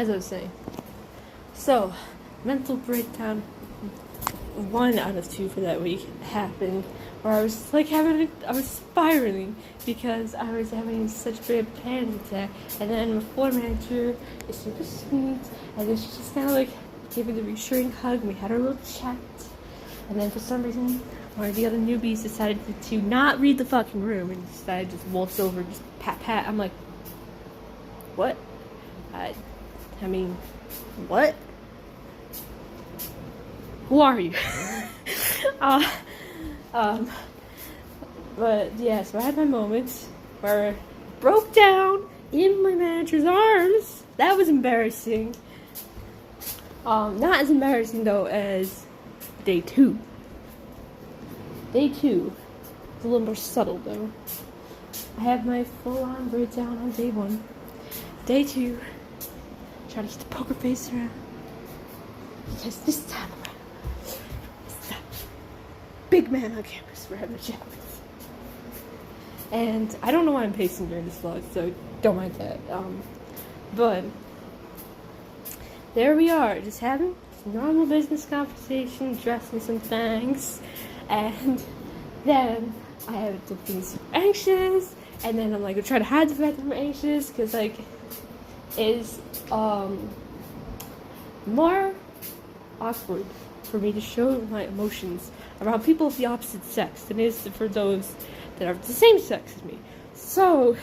as I was saying, so mental breakdown 1 out of 2 for that week happened, where I was like I was spiraling because I was having such a bad panic attack, and then my floor manager is super sweet, and then she just kind of like gave me the reassuring hug, and we had our little chat, and then for some reason one of the other newbies decided to not read the fucking room and decided to just waltz over, just pat. I'm like, what? I mean, what? Who are you? But yeah, so I had my moments where I broke down in my manager's arms. That was embarrassing. Not as embarrassing though as day 2. Day 2 is a little more subtle though. I had my full-on breakdown on day 1. Day 2, try to get the poker face around. Because this time around, it's that big man on campus we're having a chat with. And I don't know why I'm pacing during this vlog, so don't mind that. But there we are, just having normal business conversation, dressing some things, and then I have to be super anxious, and then I'm like, I try to hide the fact that I'm anxious, because like, it's more awkward for me to show my emotions around people of the opposite sex than it is for those that are the same sex as me. So,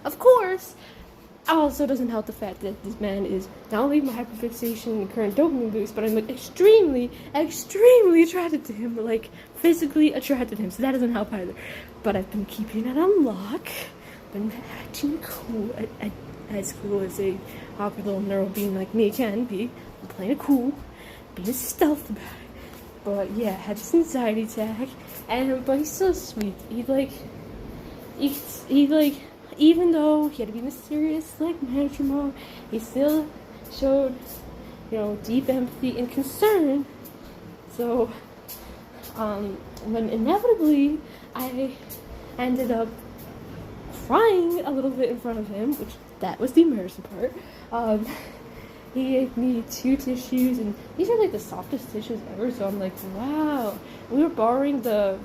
of course, also doesn't help the fact that this man is not only my hyperfixation and current dopamine boost, but I'm like extremely attracted to him, like physically attracted to him. So that doesn't help either. But I've been keeping it on lock, been acting cool, as cool as a awkward little neural being like me can be. I'm playing it cool, being stealth about it. But yeah, I had this anxiety attack, but he's so sweet. He even though he had to be in a serious like manager mode, he still showed, deep empathy and concern. So, when inevitably I ended up crying a little bit in front of him, which that was the embarrassing part. He gave me 2 tissues, and these are like the softest tissues ever, so I'm like, wow. We were borrowing the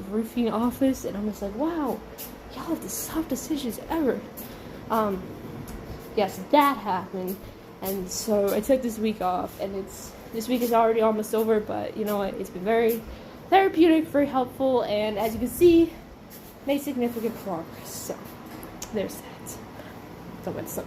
roofing office, and I'm just like, wow, y'all have the softest tissues ever. Yes, that happened, and so I took this week off, and this week is already almost over, but you know what, it's been very therapeutic, very helpful, and as you can see, made significant progress, so there's that. So what's up?